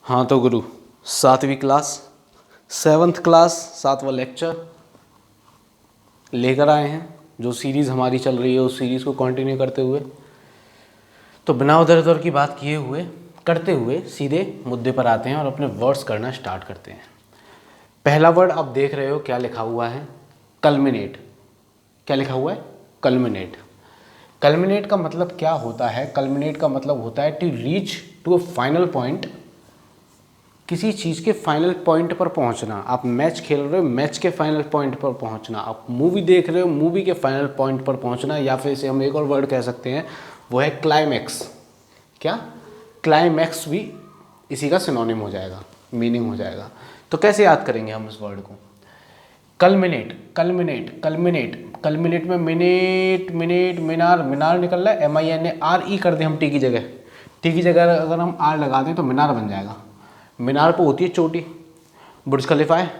हाँ तो गुरु, 7वीं class 7th class 7वां lecture लेकर आए हैं। जो सीरीज़ हमारी चल रही है उस सीरीज़ को कंटिन्यू करते हुए, तो बिना उधर उधर की बात किए हुए करते हुए सीधे मुद्दे पर आते हैं और अपने वर्ड्स करना स्टार्ट करते हैं। पहला वर्ड आप देख रहे हो क्या लिखा हुआ है? कल्मिनेट। क्या लिखा हुआ है? कल्मिनेट। कल्मिनेट का मतलब क्या होता है? कल्मिनेट का मतलब होता है to reach to a final point. किसी चीज़ के फाइनल पॉइंट पर पहुंचना। आप मैच खेल रहे हो, मैच के फाइनल पॉइंट पर पहुंचना। आप मूवी देख रहे हो, मूवी के फाइनल पॉइंट पर पहुंचना। या फिर इसे हम एक और वर्ड कह सकते हैं, वो है क्लाइमैक्स। क्या? क्लाइमैक्स भी इसी का सिनोनिम हो जाएगा, मीनिंग हो जाएगा। तो कैसे याद करेंगे हम इस वर्ड को? Culminate, culminate, culminate. कल्मिनेट में मिनेट, मिनेट, मीनार, मीनार निकल रहा है। MINARE कर दें हम टी की जगह। टी की जगह अगर हम आर लगा दें तो मीनार बन जाएगा। मीनार पर होती है चोटी। बुर्ज खलीफा है।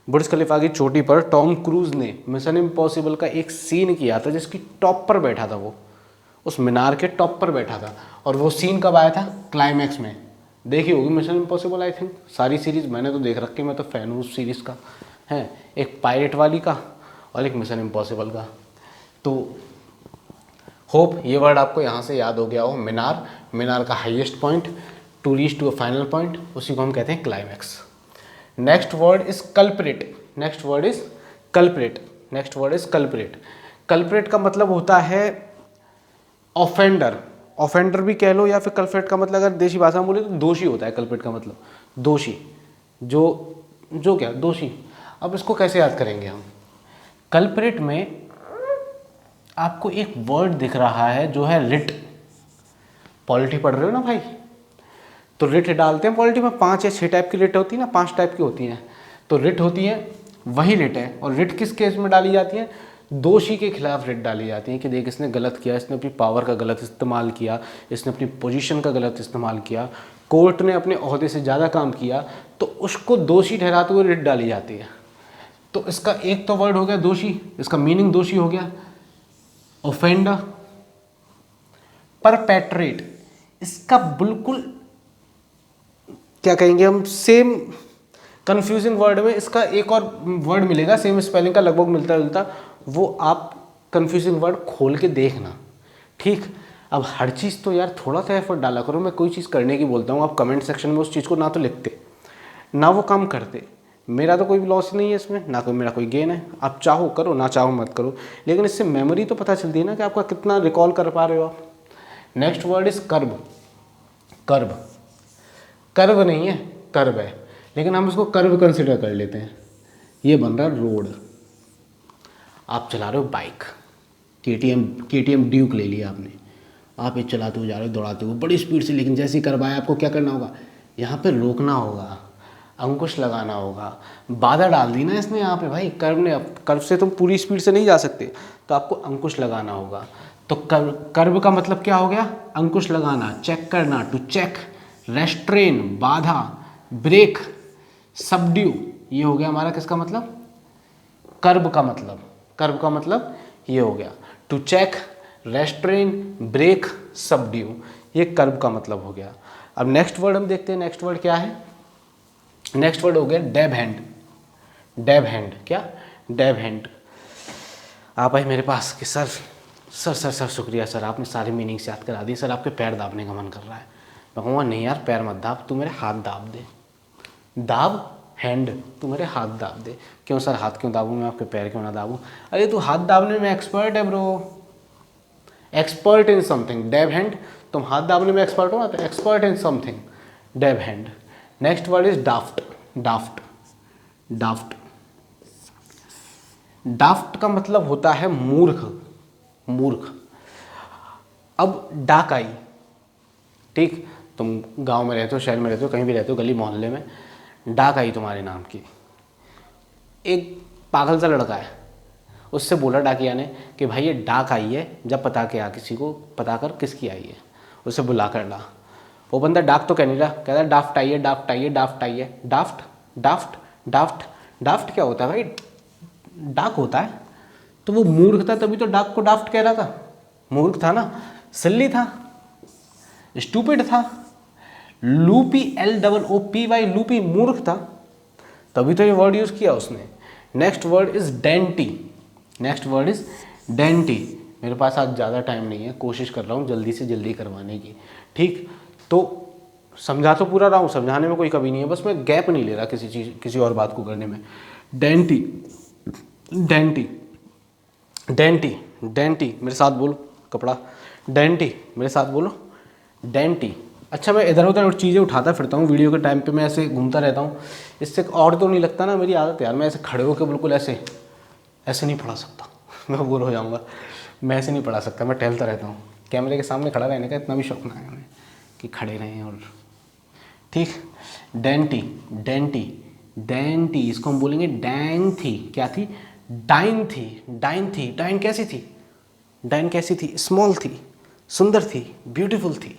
बुर्ज खलीफा की चोटी पर टॉम क्रूज ने मिशन इम्पॉसिबल का एक सीन किया था जिसकी टॉप पर बैठा था। वो उस मीनार के टॉप पर बैठा था। और वो सीन कब आया था? क्लाइमैक्स में। देखी होगी मिशन इम्पॉसिबल, आई थिंक। सारी सीरीज़ मैंने तो देख रखी, मैं तो फ़ैन हूँ उस सीरीज़ का। है एक पायरेट वाली का और एक मिशन इम्पॉसिबल का। तो होप ये वर्ड आपको यहाँ से याद हो गया हो। मीनार, मीनार का highest point, to reach to a final point, उसी को हम कहते हैं climax. Next word is culprit. Next word is culprit. Next word is culprit. Culprit का मतलब होता है ऑफेंडर। ऑफेंडर भी कह लो, या फिर कल्प्रिट का मतलब अगर देशी भाषा में बोले तो दोषी होता है। कल्प्रिट का मतलब दोषी, जो जो क्या दोषी। अब इसको कैसे याद करेंगे हम? कल्प्रिट में आपको एक वर्ड दिख रहा है जो है रिट। पॉलिटी पढ़ रहे हो ना भाई, तो रिट डालते हैं पॉलिटी में। 5 या 6 टाइप की रिट होती है ना, 5 टाइप की होती हैं। तो रिट होती है, वही रिट है। और रिट किस केस में डाली जाती है? दोषी के खिलाफ रिट डाली जाती है कि देख इसने गलत किया, इसने अपनी पावर का गलत इस्तेमाल किया, इसने अपनी पोजीशन का गलत इस्तेमाल किया, कोर्ट ने अपने ओहदे से ज़्यादा काम किया, तो उसको दोषी ठहराते हुए रिट डाली जाती है। तो इसका एक तो वर्ड हो गया दोषी, इसका मीनिंग दोषी हो गया। ऑफेंडर, परपेट्रेट, इसका बिल्कुल क्या कहेंगे हम, सेम कंफ्यूजिंग वर्ड में इसका एक और वर्ड मिलेगा सेम स्पेलिंग का, लगभग मिलता जुलता। वो आप कंफ्यूजिंग वर्ड खोल के देखना, ठीक। अब हर चीज़ तो यार थोड़ा सा एफर्ट डाला करो। मैं कोई चीज़ करने की बोलता हूँ, आप कमेंट सेक्शन में उस चीज़ को ना तो लिखते ना वो काम करते। मेरा तो कोई लॉस नहीं है इसमें, ना कोई मेरा कोई गेन है। आप चाहो करो, ना चाहो मत करो, लेकिन इससे मेमोरी तो पता चलती है ना कि आपका कितना रिकॉल कर पा रहे हो आप। Next word is curb. Curb, curve नहीं है, कर्व है, लेकिन हम इसको कर्व कंसिडर कर लेते हैं। ये बन रहा है रोड। आप चला रहे हो बाइक, KTM ड्यूक ले लिया आपने। आप ये चलाते हुए जा रहे हो, दौड़ाते हुए बड़ी स्पीड से, लेकिन जैसे ही कर्व आया आपको क्या करना होगा? यहाँ पे रोकना होगा, अंकुश लगाना होगा। बाधा डाल दी ना इसने यहाँ पे भाई, कर्व ने। अब कर्व से तुम पूरी स्पीड से नहीं जा सकते, तो आपको अंकुश लगाना होगा। तो कर्व का मतलब क्या हो गया? अंकुश लगाना, चेक करना, टू चेक, रेस्ट्रेन बाधा, ब्रेक, सबड्यू। ये हो गया हमारा किसका मतलब? कर्व का मतलब। कर्व का मतलब ये हो गया, to check, restrain, break, subdue. ये कर्व का मतलब हो गया। अब नेक्स्ट वर्ड हम देखते हैं। नेक्स्ट वर्ड क्या है? नेक्स्ट वर्ड हो गया डैब हैंड। डैब हैंड, क्या? Dab hand. आप आए मेरे पास कि सर सर सर सर शुक्रिया सर, आपने सारी मीनिंग्स याद करा दी। सर आपके पैर दाबने का मन कर रहा है। मैं कहूँगा नहीं यार, पैर मत दाब, तू मेरे हाथ दाब दे। दाब हैंड, तू मेरे हाथ दाब दे। क्यों सर, हाथ क्यों दाबूँ मैं, आपके पैर क्यों ना दाबूँ? अरे तू हाथ दाबने में एक्सपर्ट है bro, expert in something. Dab hand, तुम हाथ दाबने में एक्सपर्ट हो ना, तो expert in something, dab hand. Next word is डाफ्ट। डाफ्ट, डाफ्ट, डाफ्ट का मतलब होता है मूर्ख, मूर्ख। अब डाक आई, ठीक, तुम गांव में रहते हो, शहर में रहते हो, कहीं भी रहते हो, गली मोहल्ले में, डाक आई तुम्हारे नाम की। एक पागल सा लड़का है, उससे बोला डाकिया ने कि भाई ये डाक आई है, जब पता के आ, किसी को पता कर किसकी आई है। उसे बुला कर ला। वो बंदा डाक तो कह नहीं रहा, कह रहा डाफ्ट आई है, डाफ्ट आई है, डाफ्ट आई है। डाफ्ट, डाफ्ट, डाफ्ट, डाफ्ट क्या होता है भाई? डाक होता है। तो वो मूर्ख था, तभी तो डाक को डाफ्ट कह रहा था। मूर्ख था ना, सिल्ली था, स्टूपिड था। लूपी, LOOPY, लूपी मूर्ख था, तभी तो ये वर्ड यूज़ किया उसने। Next word is dainty, next word is dainty. मेरे पास आज ज़्यादा टाइम नहीं है, कोशिश कर रहा हूँ जल्दी से जल्दी करवाने की, ठीक। तो समझा तो पूरा रहा हूँ, समझाने में कोई कमी नहीं है, बस मैं गैप नहीं ले रहा किसी चीज़, किसी और बात को करने में। डेंटी, डेंटी, डेंटी, डेंटी, मेरे साथ बोलो, कपड़ा, डेंटी, मेरे साथ बोलो, डेंटी। अच्छा, मैं इधर उधर चीज़ें उठाता फिरता हूँ वीडियो के टाइम पे, मैं ऐसे घूमता रहता हूँ, इससे और तो नहीं लगता ना, मेरी आदत यार, मैं ऐसे खड़े होकर बिल्कुल ऐसे ऐसे नहीं पढ़ा सकता मैं बोर हो जाऊँगा, मैं ऐसे नहीं पढ़ा सकता, मैं टहलता रहता हूँ। कैमरे के सामने खड़ा रहने का इतना भी शौक ना है हमें कि खड़े रहें, और ठीक। डेंटी, डेंटी, डेंटी, इसको हम बोलेंगे डैंग थी, क्या थी, डाइन थी, डाइन थी, डाइन कैसी थी, डाइन कैसी थी, स्मॉल थी, सुंदर थी, ब्यूटीफुल थी,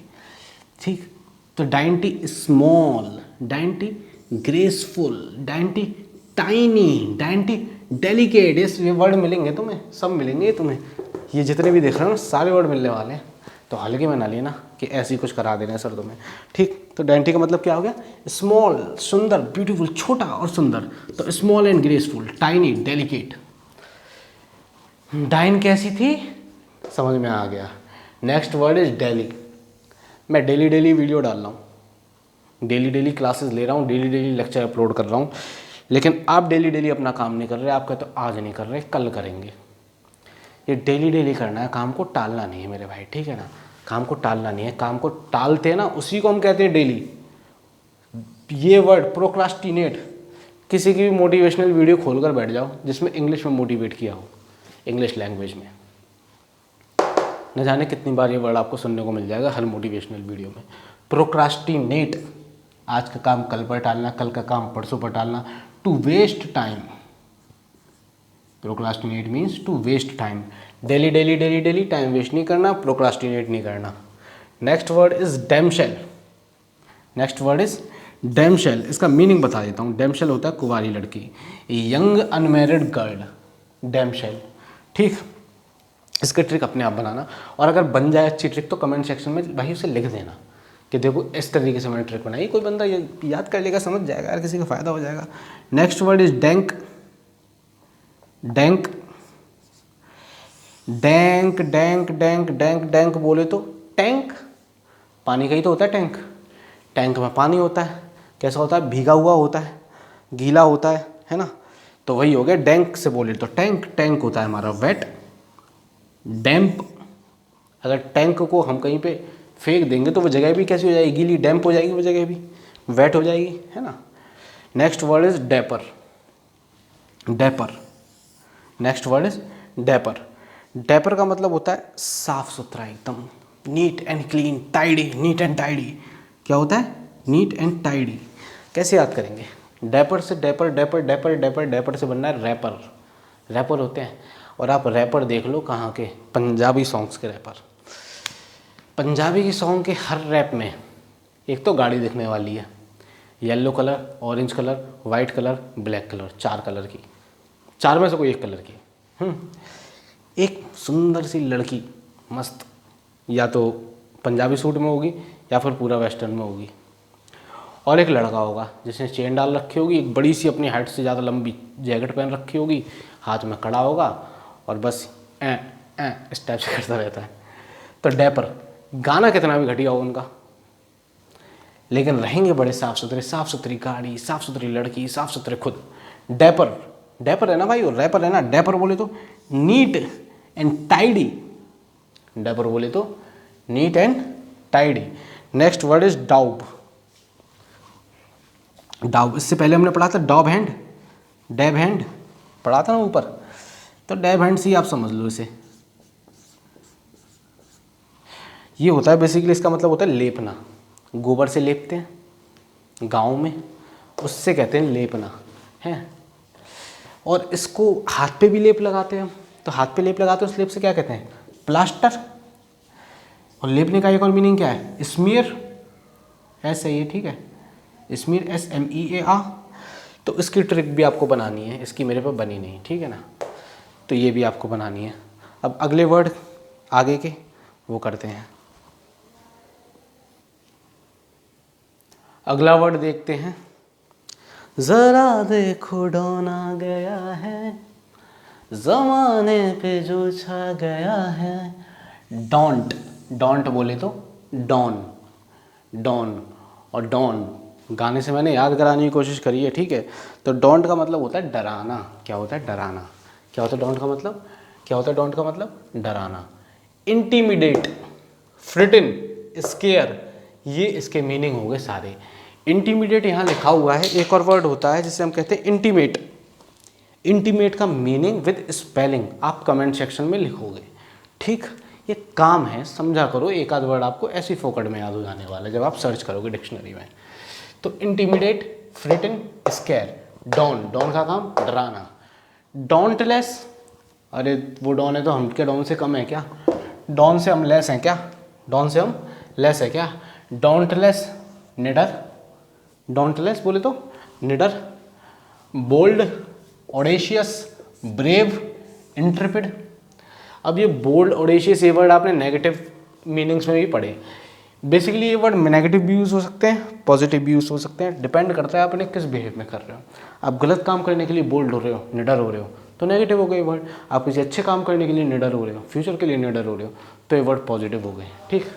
ठीक। तो डाइंटी स्मॉल, डाइंटी ग्रेसफुल, डाइंटी टाइनी, डाइंटी डेलिकेट, ये वर्ड मिलेंगे तुम्हें, सब मिलेंगे तुम्हें, ये जितने भी देख रहे हो ना सारे वर्ड मिलने वाले हैं। तो हल्के में ना लेना कि ऐसे ही कुछ करा देना है सर तुम्हें, ठीक। तो डाइंटी का मतलब क्या हो गया, स्मॉल, सुंदर, ब्यूटीफुल, छोटा और सुंदर, तो small and graceful, tiny, delicate. डाइन कैसी थी, समझ में आ गया। Next word is daily. मैं डेली डेली वीडियो डाल रहा हूँ, डेली डेली क्लासेस ले रहा हूँ, डेली डेली लेक्चर अपलोड कर रहा हूँ, लेकिन आप डेली डेली अपना काम नहीं कर रहे। आप कहते हो आज नहीं कर रहे, कल करेंगे। ये डेली डेली करना है, काम को टालना नहीं है मेरे भाई, ठीक है ना। काम को टालना नहीं है, काम को टालते हैं ना, उसी को हम कहते हैं डेली। ये वर्ड प्रोक्रास्टिनेट, किसी की भी मोटिवेशनल वीडियो खोल कर बैठ जाओ जिसमें इंग्लिश में मोटिवेट किया हो, इंग्लिश लैंग्वेज में, न जाने कितनी बार ये वर्ड आपको सुनने को मिल जाएगा हर मोटिवेशनल वीडियो में। प्रोक्रास्टिनेट, आज का काम कल पर टालना, कल का काम परसों पर टालना, to waste time. Procrastinate means to waste time, daily daily daily daily time waste नहीं करना, प्रोक्रास्टिनेट नहीं करना। Next word is damsel, next word is damsel. इसका मीनिंग बता देता हूँ। डैमशेल होता है कुंवारी लड़की, यंग अनमैरिड गर्ल, डैमशेल, ठीक। इसका ट्रिक अपने आप बनाना, और अगर बन जाए अच्छी ट्रिक तो कमेंट सेक्शन में भाई उसे लिख देना कि देखो इस तरीके से मैंने ट्रिक बनाई, कोई बंदा ये याद कर लेगा, समझ जाएगा यार, किसी का फ़ायदा हो जाएगा। Next word is dank, dank, dank, dank, dank, dank, dank बोले तो टैंक, पानी का ही तो होता है टैंक। टैंक में पानी होता है, कैसा होता है, भीगा हुआ होता है, गीला होता है ना। तो वही हो गया डैंक से बोले तो टैंक। टैंक होता है हमारा वेट, डैम्प। अगर टैंक को हम कहीं पे फेंक देंगे तो वो जगह भी कैसी हो जाएगी, गीली, डैम्प हो जाएगी, वो जगह भी वेट हो जाएगी, है ना। Next word is dapper, dapper, next word is dapper. Dapper का मतलब होता है साफ सुथरा, एकदम neat and clean, tidy, NEET and tidy. क्या होता है, नीट एंड टाइडी। कैसे याद करेंगे, डैपर से dapper, dapper, dapper, dapper, dapper से बनना है रैपर, रैपर होते हैं। और आप रैपर देख लो कहाँ के, पंजाबी सॉन्ग्स के रैपर। पंजाबी की सॉन्ग के हर रैप में एक तो गाड़ी दिखने वाली है, yellow colour, orange colour, white colour, black colour, 4 colour की, 4 में से कोई एक कलर की। एक सुंदर सी लड़की मस्त, या तो पंजाबी सूट में होगी या फिर पूरा वेस्टर्न में होगी, और एक लड़का होगा जिसने चेन डाल रखी होगी, एक बड़ी सी अपनी हाइट से ज़्यादा लंबी जैकेट पहन रखी होगी, हाथ में कड़ा होगा और बस इस टाइप से करता रहता है। तो डैपर, गाना कितना भी घटिया हो उनका, लेकिन रहेंगे बड़े साफ़ सुथरे, साफ़ सुथरी गाड़ी, साफ़ सुथरी लड़की, साफ़ सुथरे खुद। डैपर, डैपर है ना भाई, और रैपर है ना। डैपर बोले तो नीट एंड टाइडी, डैपर बोले तो neat and tidy. Next word is daub, daub, इससे पहले हमने पढ़ा था डॉब हैंड, डैब हैंड पढ़ा था ना ऊपर, तो डैब हैंड से ही आप समझ लो इसे। ये होता है बेसिकली, इसका मतलब होता है लेपना, गोबर से लेपते हैं गांव में, उससे कहते हैं लेपना है। और इसको हाथ पे भी लेप लगाते हैं हम, तो हाथ पे लेप लगाते हैं, उस लेप से क्या कहते हैं, प्लास्टर। और लेपने का एक और मीनिंग क्या है, स्मीयर, ऐसे ही है, ठीक है, स्मीयर, SMEAR। तो इसकी ट्रिक भी आपको बनानी है, इसकी मेरे पे बनी नहीं, ठीक है ना, तो ये भी आपको बनानी है। अब अगले वर्ड आगे के वो करते हैं। अगला वर्ड देखते हैं। जरा देखो डॉन आ गया है, जमाने पे जो छा गया है। डोंट, डोंट बोले तो डॉन, डॉन और डॉन गाने से मैंने याद कराने की कोशिश करी है, ठीक है। तो डोंट का मतलब होता है डराना। क्या होता है? डराना। क्या होता है डोंट का मतलब? क्या होता है डोंट का मतलब? डराना। इंटीमिडेट, फ्रिटन, स्केयर, ये इसके मीनिंग हो गए सारे। इंटीमिडेट यहाँ लिखा हुआ है। एक और वर्ड होता है जिसे हम कहते हैं इंटीमेट। इंटीमेट का मीनिंग विद स्पेलिंग आप कमेंट सेक्शन में लिखोगे, ठीक। ये काम है, समझा करो। एक आध वर्ड आपको ऐसी फोकट में याद हो जाने वाला है जब आप सर्च करोगे डिक्शनरी में। तो इंटीमिडेट, फ्रिटन, स्केयर। डॉन, डॉन का काम डराना। डोंटलेस, अरे वो डॉन है तो हम क्या डॉन से कम है क्या? डॉन से हम लेस हैं क्या? डॉन से हम लेस है क्या? डोंटलेस, निडर। डोंटलेस बोले तो निडर। Bold, audacious, brave, intrepid. अब ये बोल्ड, ऑडेशियस ये वर्ड आपने नेगेटिव मीनिंग्स में भी पढ़े। बेसिकली ये वर्ड नेगेटिव भी यूज़ हो सकते हैं, पॉजिटिव भी यूज़ हो सकते हैं, डिपेंड करता है आपने किस बिहेव में कर रहे हो। आप गलत काम करने के लिए बोल्ड हो रहे हो, निडर हो रहे हो, तो नेगेटिव हो गए वर्ड। आप किसी अच्छे काम करने के लिए निडर हो रहे हो, फ्यूचर के लिए निडर हो रहे हो, तो ये वर्ड पॉजिटिव हो गए, ठीक।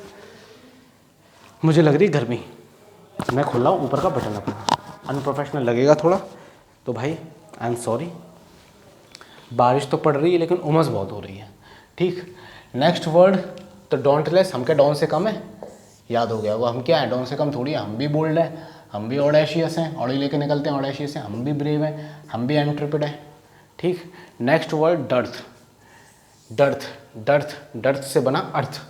मुझे लग रही गर्मी, मैं खोल रहा हूँ ऊपर का बटन अपना। अनप्रोफेशनल लगेगा थोड़ा तो भाई आई एम सॉरी। बारिश तो पड़ रही है लेकिन उमस बहुत हो रही है, ठीक। नेक्स्ट वर्ड तो डोंटलेस। हम क्या डॉन से कम है? याद हो गया वो हम क्या है? डॉन से कम थोड़ी है। हम भी बोल्ड है, हम भी ऑडेशियस हैं, ऑडी लेके निकलते हैं, ऑडेशियस हैं, हम भी ब्रेव हैं, हम भी एंट्रेपिड हैं, ठीक। Next word dearth. Dearth, dearth, dearth से बना अर्थ।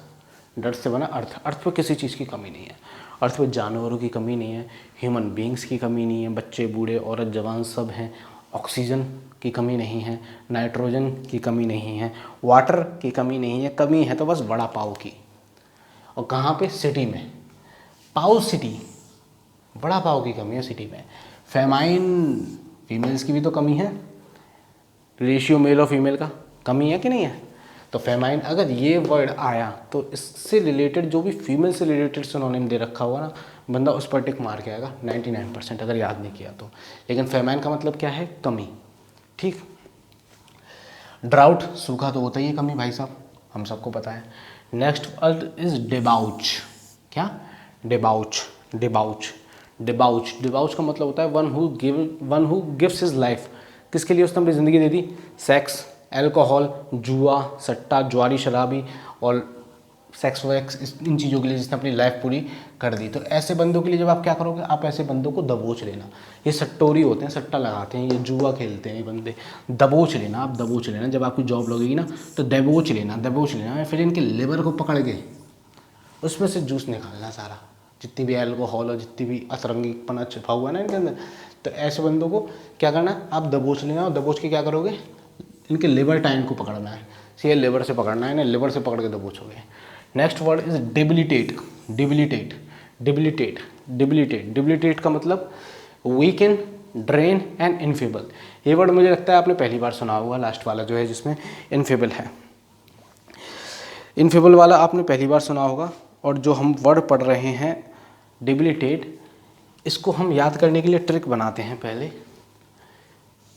डर्थ से बना अर्थ। अर्थ पे किसी चीज़ की कमी नहीं है। अर्थ पे जानवरों की कमी नहीं है, ह्यूमन बींग्स की कमी नहीं है, बच्चे बूढ़े औरत जवान सब हैं। ऑक्सीजन की कमी नहीं है, नाइट्रोजन की कमी नहीं है, वाटर की कमी नहीं है। कमी है तो बस वड़ा पाव की। और कहाँ पे? सिटी में। पाव सिटी, वड़ा पाव की कमी है सिटी में। फेमाइन, फीमेल्स की भी तो कमी है। रेशियो मेल और फीमेल का कमी है कि नहीं है? तो फेमाइन, अगर ये वर्ड आया तो इससे रिलेटेड जो भी फीमेल से रिलेटेड सिनोनिम दे रखा हुआ ना, बंदा उस पर टिक मार के आएगा 99% अगर याद नहीं किया तो। लेकिन फेमाइन का मतलब क्या है? कमी, ठीक। ड्राउट, सूखा तो होता ही है, कमी भाई साहब, हम सबको पता है। Next word is debauch. क्या? Debauch, debauch, debauch. डिबाउच का मतलब होता है one who gives his life. किसके लिए उसने अपनी ज़िंदगी दे दी? सेक्स, एल्कोहल, जुआ, सट्टा, जुआरी, शराबी और सेक्स वैक्स, इन चीज़ों के लिए जिसने अपनी लाइफ पूरी कर दी। तो ऐसे बंदों के लिए जब आप क्या करोगे? आप ऐसे बंदों को दबोच लेना। ये सट्टोरी होते हैं, सट्टा लगाते हैं, ये जुआ खेलते हैं ये बंदे। दबोच लेना, आप दबोच लेना। जब आपकी जॉब लगेगी ना तो दबोच लेना, दबोच लेना। फिर इनके लिवर को पकड़ के उसमें से जूस निकालना सारा, जितनी भी एल्कोहल और जितनी भी असरंगीपना छिपा हुआ है ना इनके अंदर। तो ऐसे बंदों को क्या करना? आप दबोच लेना और दबोच के क्या करोगे? इनके लिवर टाइन को पकड़ना है। ये लिवर से पकड़ना है, इन्हें लिवर से पकड़ के दबोचोगे। Next word is debilitate. Debilitate, debilitate, debilitate. Debilitate का मतलब वीकन, ड्रेन एंड इनफेबल। ये वर्ड मुझे लगता है आपने पहली बार सुना होगा, लास्ट वाला जो है जिसमें इनफेबल है। इनफेबल वाला आपने पहली बार सुना होगा। और जो हम वर्ड पढ़ रहे हैं डिबिलिटेट, इसको हम याद करने के लिए ट्रिक बनाते हैं पहले।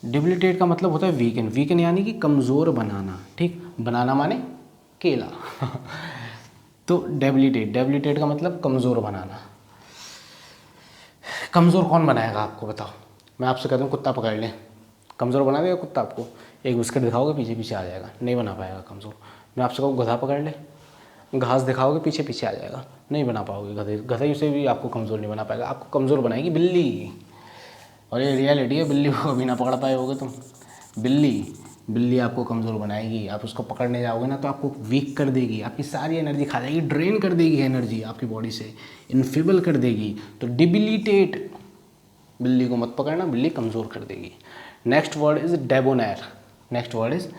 डिबिलिटेट का मतलब होता है वीकन। वीकन यानी कि कमज़ोर बनाना, ठीक। बनाना माने केला तो डेबिलिटेट, डेबिलिटेट का मतलब कमज़ोर बनाना। कमज़ोर कौन बनाएगा आपको बताओ? मैं आपसे कहता हूँ कुत्ता पकड़ लें, कमज़ोर बना देगा कुत्ता आपको? एक बिस्किट दिखाओगे पीछे पीछे आ जाएगा, नहीं बना पाएगा कमज़ोर। मैं आपसे कहूँ गधा पकड़ ले, घास दिखाओगे पीछे पीछे आ जाएगा, नहीं बना पाओगे। गधे, गधे से भी आपको कमज़ोर नहीं बना पाएगा। आपको कमज़ोर बनाएगी बिल्ली। और ये रियलिटी है, बिल्ली को कभी ना पकड़ पाए होगे तुम। बिल्ली आपको कमज़ोर बनाएगी। आप उसको पकड़ने जाओगे ना तो आपको वीक कर देगी, आपकी सारी एनर्जी खा जाएगी, ड्रेन कर देगी एनर्जी आपकी बॉडी से, इनफेबल कर देगी। तो डिबिलिटेट, बिल्ली को मत पकड़ना, बिल्ली कमज़ोर कर देगी। Next word is डेबोनेर। Next word is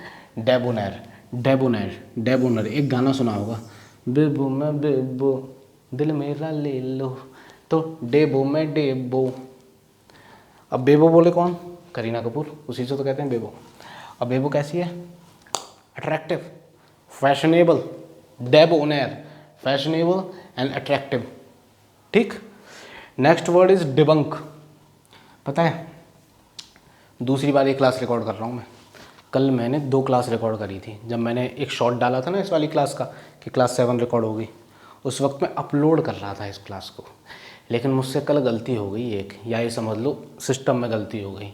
डेबोनेर। डेबोनेर, डेबोनेर एक गाना सुना होगा, बेबो मैं बेबो दिल मेरा ले लो, तो डेबो मैं डेबो। अब बेबो बोले कौन? करीना कपूर, उसी से तो कहते हैं बेबो। अब बेबो कैसी है? Attractive, fashionable. Debonair, fashionable and attractive, ठीक। Next word is debunk. पता है दूसरी बार ये क्लास रिकॉर्ड कर रहा हूँ मैं। कल मैंने 2 क्लास रिकॉर्ड करी थी। जब मैंने एक शॉर्ट डाला था ना इस वाली क्लास का कि क्लास 7 रिकॉर्ड हो गई, उस वक्त मैं अपलोड कर रहा था इस क्लास को, लेकिन मुझसे कल गलती हो गई एक, या ये समझ लो सिस्टम में गलती हो गई।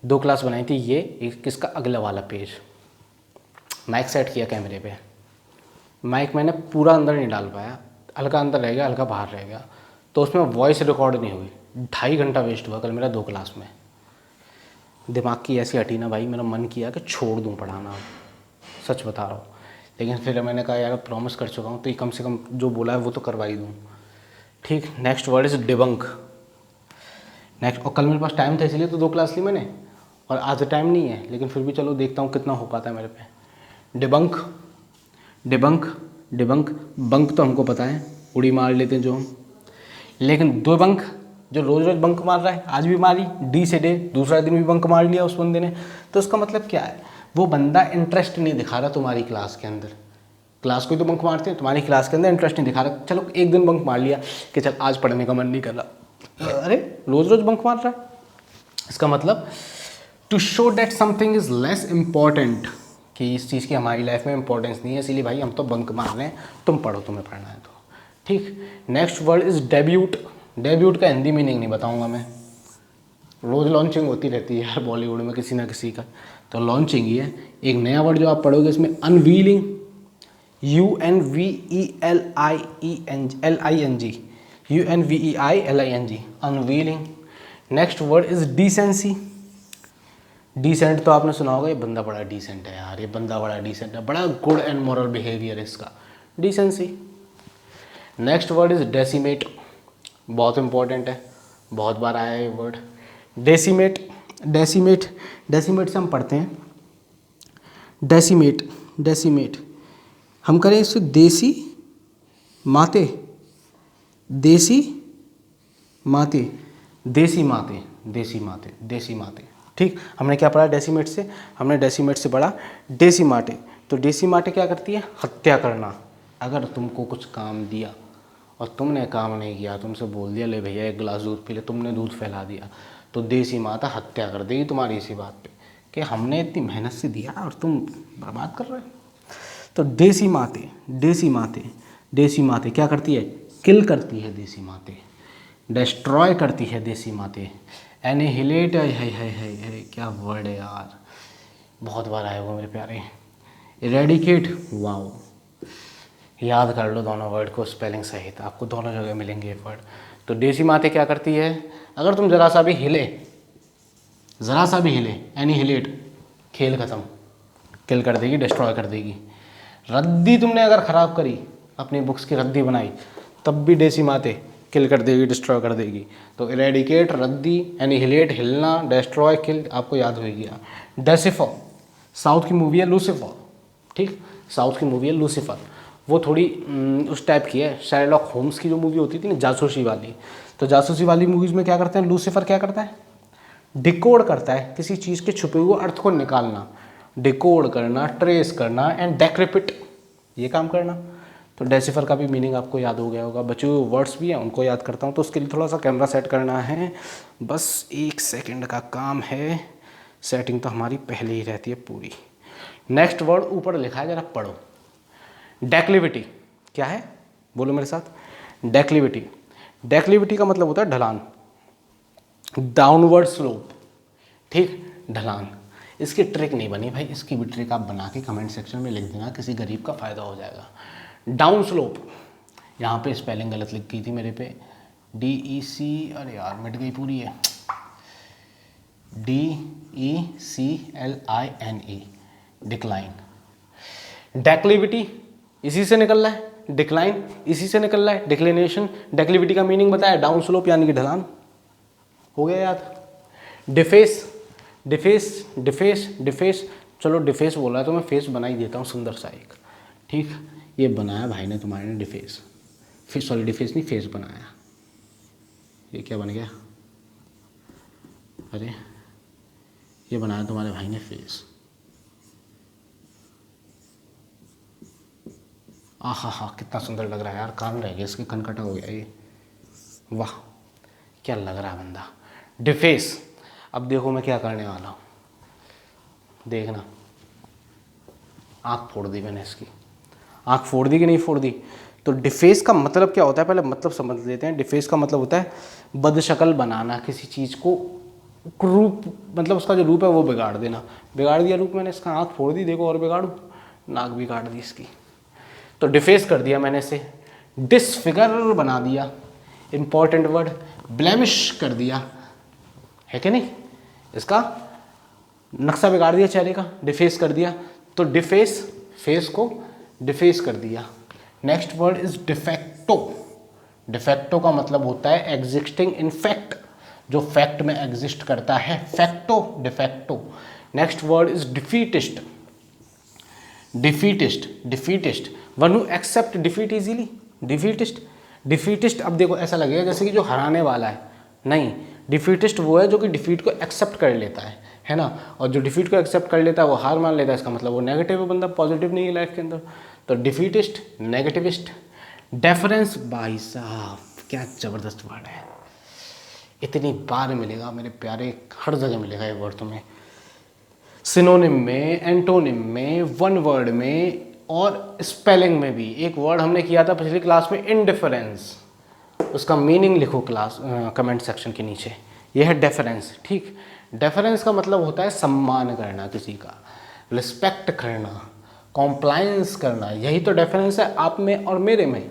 2 क्लास बनाई थी, ये एक किसका अगला वाला पेज। माइक सेट किया कैमरे पे, माइक मैंने पूरा अंदर नहीं डाल पाया, हल्का अंदर रह गया, हल्का बाहर रह गया, तो उसमें वॉइस रिकॉर्ड नहीं हुई। 2.5 घंटा वेस्ट हुआ कल मेरा 2 क्लास में। दिमाग की ऐसी हटी ना भाई, मेरा मन किया कि छोड़ दूँ पढ़ाना, सच बता रहा हूँ। लेकिन फिर मैंने कहा यार प्रॉमिस कर चुका हूँ तो ये कम से कम जो बोला है वो तो करवा ही दूँ। ठीक, next word is debunk. Next, और कल मेरे पास टाइम था इसलिए तो 2 क्लास ली मैंने, और आज टाइम नहीं है, लेकिन फिर भी चलो देखता हूँ कितना हो पाता है मेरे पे। Debunk, debunk, debunk. बंक तो हमको पता है, उड़ी मार लेते हैं जो हम, लेकिन डिबंक जो रोज़ रोज़ बंक मार रहा है, आज भी मारी, डी से डे, दूसरा दिन भी बंक मार लिया उस बंदे ने, तो उसका मतलब क्या है, वो बंदा इंटरेस्ट नहीं दिखा रहा तुम्हारी क्लास के अंदर। क्लास को ही तो बंक मारते हैं, तुम्हारी क्लास के अंदर इंटरेस्ट नहीं दिखा रहा। चलो एक दिन बंक मार लिया कि चल आज पढ़ने का मन नहीं कर रहा, अरे रोज़ रोज़ बंक मार रहा है, इसका मतलब to show that something is less important, कि इस चीज़ की हमारी लाइफ में इंपॉर्टेंस नहीं है, इसीलिए भाई हम तो बंक मार रहे हैं, तुम पढ़ो, तुम्हें पढ़ना है तो। ठीक, next word is debut. Debut का हिंदी मीनिंग नहीं बताऊंगा मैं, रोज़ लॉन्चिंग होती रहती है यार बॉलीवुड में किसी ना किसी का, तो लॉन्चिंग ही है। एक नया वर्ड जो आप पढ़ोगे इसमें unveiling, UNVELIENG, UNVEILING, unveiling. Next word is decency. Decent तो आपने सुना होगा, ये बंदा बड़ा डिसेंट है यार, ये बंदा बड़ा डिसेंट है, बड़ा गुड एंड मॉरल बिहेवियर है इसका, decency. Next word is decimate, बहुत इंपॉर्टेंट है, बहुत बार आया है ये वर्ड। डेसिमेट, डेसिमेट, डेसिमेट से हम पढ़ते हैं डेसिमेट, डेसिमेट। हम करें इससे देसी माते, देसी माते, देसी माते, देसी माते, देसी माते। ठीक, हमने क्या पढ़ा डेसिमेट से, हमने डेसिमेट से पढ़ा देसी माटे। तो देसी माटे क्या करती है, हत्या करना। अगर तुमको कुछ काम दिया और तुमने काम नहीं किया, तुमसे बोल दिया ले भैया 1 गिलास दूध पी ले, तुमने दूध फैला दिया, तो देसी माता हत्या कर देगी तुम्हारी इसी बात पे कि हमने इतनी मेहनत से दिया और तुम बर्बाद कर रहे हो। तो देसी माते, देसी माते, देसी माते क्या करती है, किल करती है देसी माते, डिस्ट्रॉय करती है देसी माते, एनिहिलेट है, क्या वर्ड है यार, बहुत बार आया होगा मेरे प्यारे। इरेडिकेट, वाओ, याद कर लो दोनों वर्ड को स्पेलिंग सहित, आपको दोनों जगह मिलेंगे ये वर्ड। तो देसी माते क्या करती है, अगर तुम ज़रा सा भी हिले, ज़रा सा भी हिले, एनिहिलेट, खेल ख़त्म, किल कर देगी, डिस्ट्रॉय कर देगी। रद्दी तुमने अगर ख़राब करी, अपनी बुक्स की रद्दी बनाई, तब भी देसी माते किल कर देगी, डिस्ट्रॉय कर देगी। तो इरेडिकेट, रद्दी, एनिहिलेट, हिलना, डिस्ट्रॉय, किल, आपको याद हो गया। डेसिफर, साउथ की मूवी है लूसीफर, ठीक, साउथ की मूवी है लूसीफर, वो थोड़ी उस टाइप की है, शार्लॉक होम्स की जो मूवी होती थी ना जासूसी वाली, तो जासूसी वाली मूवीज़ में क्या करते हैं, लूसीफर क्या करता है, डिकोड करता है, किसी चीज़ के छुपे हुए अर्थ को निकालना, डिकोड करना, ट्रेस करना एंड डेक्रिपिट, ये काम करना। तो डेसिफर का भी मीनिंग आपको याद हो गया होगा। बचे हुए वर्ड्स भी हैं उनको याद करता हूँ, तो उसके लिए थोड़ा सा कैमरा सेट करना है, बस 1 सेकंड का काम है, सेटिंग तो हमारी पहले ही रहती है पूरी। नेक्स्ट वर्ड ऊपर लिखा है, जरा पढ़ो, डेक्लिविटी। क्या है, बोलो मेरे साथ, डेक्लिविटी। डेक्लिविटी का मतलब होता है ढलान, डाउनवर्ड स्लोप, ठीक, ढलान। इसकी ट्रिक नहीं बनी भाई, इसकी भी ट्रिक आप बना के कमेंट सेक्शन में लिख देना, किसी गरीब का फ़ायदा हो जाएगा। डाउन स्लोप, यहाँ पे स्पेलिंग गलत लिख गई थी मेरे पे, DEC, अरे यार मिट गई पूरी है, DECLINE, डिक्लाइन। डेक्लिविटी इसी से निकल रहा है, डिक्लाइन इसी से निकल रहा है, डिक्लिनेशन। डेक्लिविटी का मीनिंग बताया, डाउन स्लोप यानी कि ढलान, हो गया याद। डिफेस, डिफेस, डिफेस, डिफेस, चलो डिफेस बोला है तो मैं फेस बना ही देता हूँ सुंदर सा एक, ठीक, ये बनाया भाई ने तुम्हारे ने डिफेस, फिर सॉरी डिफेस नहीं फेस बनाया, ये क्या बन गया, अरे ये बनाया तुम्हारे भाई ने फेस, आहा हा, कितना सुंदर लग रहा है यार, कान रह गया इसके, कनकटा हो गया ये, वाह क्या लग रहा है बंदा। डिफेस, अब देखो मैं क्या करने वाला हूँ, देखना। आँख फोड़ दी मैंने इसकी, आँख फोड़ दी कि नहीं फोड़ दी। तो डिफेस का मतलब क्या होता है, पहले मतलब समझ लेते हैं। डिफेस का मतलब होता है बदशक्ल बनाना, किसी चीज़ को रूप, मतलब उसका जो रूप है वो बिगाड़ देना। बिगाड़ दिया रूप मैंने, इसका आँख फोड़ दी, देखो और बिगाड़ूँ, नाक भी काट दी इसकी। तो डिफेस कर दिया मैंने इसे, डिसफिगर बना दिया, इंपॉर्टेंट वर्ड। ब्लेमिश कर दिया, है कि नहीं, इसका नक्शा बिगाड़ दिया चेहरे का, डिफेस कर दिया। तो डिफेस, फेस को डिफेस कर दिया। Next word is de facto. De facto का मतलब होता है एग्जिस्टिंग इन फैक्ट, जो फैक्ट में एग्जिस्ट करता है, facto, de facto. Next word is defeatist. Defeatist, defeatist, one who accept defeat easily, defeatist. Defeatist, अब देखो ऐसा लगेगा जैसे कि जो हराने वाला है, नहीं, डिफीटिस्ट वो है जो कि डिफीट को एक्सेप्ट कर लेता है ना। और जो डिफीट को एक्सेप्ट कर लेता है वो हार मान लेता है, इसका मतलब वो नेगेटिव है बंदा, पॉजिटिव नहीं है लाइफ के अंदर। तो डिफीटिस्ट, नेगेटिविस्ट। डेफरेंस, भाई साहब क्या ज़बरदस्त वर्ड है, इतनी बार मिलेगा मेरे प्यारे, हर जगह मिलेगा ये वर्ड तुम्हें, सिनोनिम में, एंटोनिम में, वन वर्ड में और स्पेलिंग में भी। एक वर्ड हमने किया था पिछली क्लास में, इनडिफरेंस, उसका मीनिंग लिखो क्लास कमेंट सेक्शन के नीचे। यह है डेफरेंस, ठीक। डेफरेंस का मतलब होता है सम्मान करना किसी का, रिस्पेक्ट करना, कॉम्प्लायंस करना। यही तो डेफरेंस है आप में और मेरे में।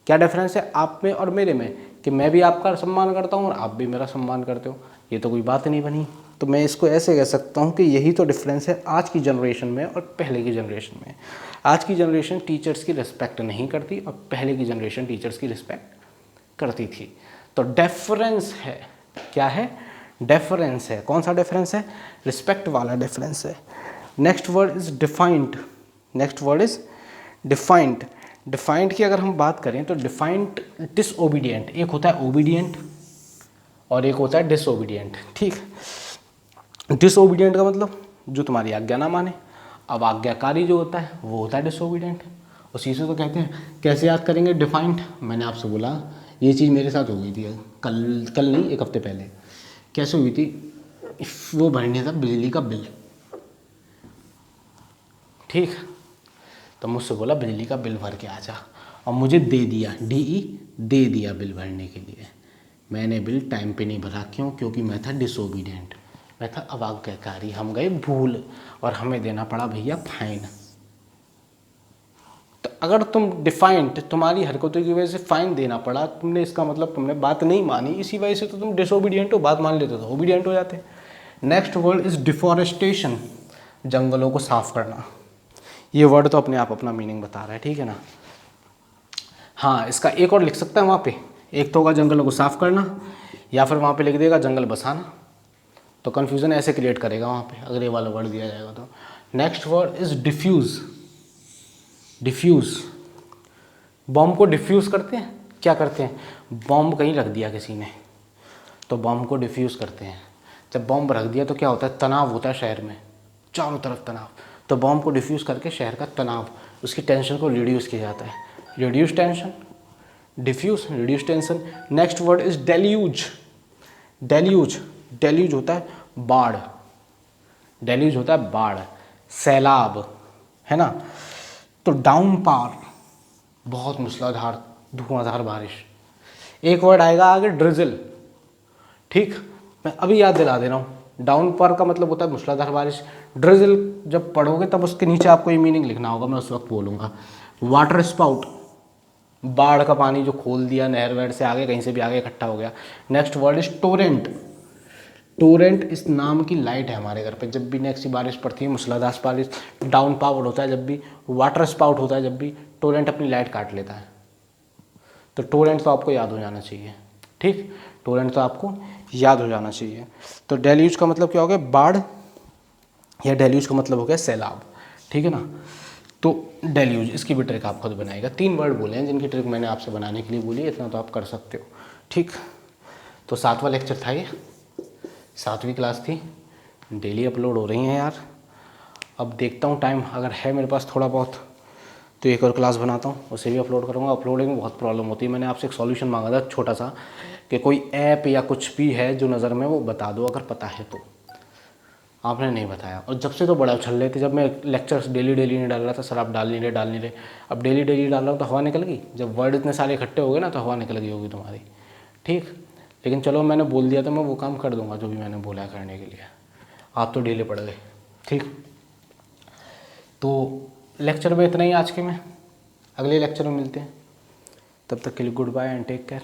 क्या डिफरेंस है आप में और मेरे में, कि मैं भी आपका सम्मान करता हूँ और आप भी मेरा सम्मान करते हो। ये तो कोई बात नहीं बनी। तो मैं इसको ऐसे कह सकता हूँ कि यही तो डिफरेंस है आज की जनरेशन में और पहले की जनरेशन में। आज की जनरेशन टीचर्स की रिस्पेक्ट नहीं करती और पहले की जनरेशन टीचर्स की रिस्पेक्ट करती थी। तो डेफरेंस है, क्या है, डेफरेंस है। कौन सा डेफरेंस है, रिस्पेक्ट वाला डेफरेंस है। Next word is defined. Next word is defined. Defined की अगर हम बात करें तो डिफाइंड, डिसओबीडियंट, एक होता है ओबीडियंट और एक होता है डिसओबीडियंट, ठीक। डिसओबीडियंट का मतलब जो तुम्हारी आज्ञा ना माने। अब आज्ञाकारी जो होता है वो होता है डिसओबीडियंट। उसी से तो कहते हैं। कैसे याद करेंगे डिफाइंड, मैंने आपसे बोला ये चीज़ मेरे साथ हो गई थी कल नहीं, एक हफ्ते पहले। कैसे हुई थी, वो भरने था बिजली का बिल, ठीक। तो मुझसे बोला बिजली का बिल भर के आ जा, और मुझे दे दिया, दे दिया बिल भरने के लिए। मैंने बिल टाइम पे नहीं भरा, क्यों, क्योंकि मैं था डिसओबीडियंट, मैं था अवाज्ञाकारी, हम गए भूल और हमें देना पड़ा भैया फाइन। तो अगर तुम डिफाइंड, तुम्हारी हरकतों की वजह से फाइन देना पड़ा, तुमने, इसका मतलब तुमने बात नहीं मानी, इसी वजह से तो तुम डिसओबीडियंट हो, बात मान लेते तो ओबीडियंट हो जाते। नेक्स्ट वर्ड इज डिफॉरेस्टेशन, जंगलों को साफ करना। ये वर्ड तो अपने आप अपना मीनिंग बता रहा है, ठीक है ना। हाँ, इसका एक और लिख सकता है वहाँ पे, एक तो होगा जंगलों को साफ करना, या फिर वहाँ पे लिख देगा जंगल बसाना। तो कन्फ्यूज़न ऐसे क्रिएट करेगा वहाँ पे अगर ये वाला वर्ड दिया जाएगा तो। Next word is diffuse. Diffuse, bomb को डिफ्यूज़ करते हैं, क्या करते हैं, बॉम्ब कहीं रख दिया किसी ने तो बॉम्ब को डिफ्यूज़ करते हैं। जब बॉम्ब रख दिया तो क्या होता है, तनाव होता है शहर में, चारों तरफ तनाव। तो बॉम्ब को डिफ्यूज़ करके शहर का तनाव, उसकी टेंशन को रिड्यूस किया जाता है। Reduce tension, diffuse, reduce tension. Next word is deluge. Deluge, deluge होता है बाढ़, डेल्यूज होता है बाढ़, सैलाब, है ना। तो डाउनपार, बहुत मूसलाधार धुआंधार बारिश। एक वर्ड आएगा आगे, ड्रिजल, ठीक। मैं अभी याद दिला दे रहा हूँ, डाउनपार का मतलब होता है मूसलाधार बारिश। ड्रिजल जब पढ़ोगे तब उसके नीचे आपको ये मीनिंग लिखना होगा, मैं उस वक्त बोलूँगा। वाटर स्पाउट, बाढ़ का पानी जो खोल दिया, नहर वहर से आगे कहीं से भी आगे इकट्ठा हो गया। Next word is Torrent. Torrent इस नाम की लाइट है हमारे घर पे, जब भी नेक्स्ट बारिश पड़ती है, मूसलाधार बारिश, डाउन पावर होता है जब भी, वाटर स्पाउट होता है जब भी, टोरेंट अपनी लाइट काट लेता है। तो टोरेंट तो आपको याद हो जाना चाहिए, ठीक। टोरेंट तो आपको याद हो जाना चाहिए। तो डेल्यूज का मतलब क्या हो गया, बाढ़, या डेल्यूज का मतलब हो गया सैलाब, ठीक है ना। तो डेल्यूज, इसकी भी ट्रिक आप खुद बनाएगा। 3 वर्ड बोले हैं जिनकी ट्रिक मैंने आपसे बनाने के लिए बोली है, इतना तो आप कर सकते हो, ठीक। तो 7वां लेक्चर था ये, 7वीं क्लास थी, डेली अपलोड हो रही हैं यार। अब देखता हूँ टाइम अगर है मेरे पास थोड़ा बहुत तो एक और क्लास बनाता हूँ, उसे भी अपलोड करूँगा। अपलोडिंग में बहुत प्रॉब्लम होती है। मैंने आपसे एक सॉल्यूशन मांगा था छोटा सा, कि कि कोई ऐप या कुछ भी है जो नज़र में, वो बता दो अगर पता है तो। आपने नहीं बताया, और जब से तो बड़ा उछल रहे थे, जब मैं लेक्चर्स डेली नहीं डाल रहा था, सर आप डाल नहीं रहे। अब डेली डाल रहा हूँ तो हवा निकल गई, जब वर्ड इतने सारे इकट्ठे हो गए ना तो हवा निकल गई होगी तुम्हारी। ठीक, लेकिन चलो मैंने बोल दिया तो मैं वो काम कर दूंगा जो भी मैंने बोला है करने के लिए। आप तो डेली पढ़ गए। ठीक, तो लेक्चर में इतना ही आज के में, अगले लेक्चर में मिलते हैं। तब तक के लिए goodbye and take care.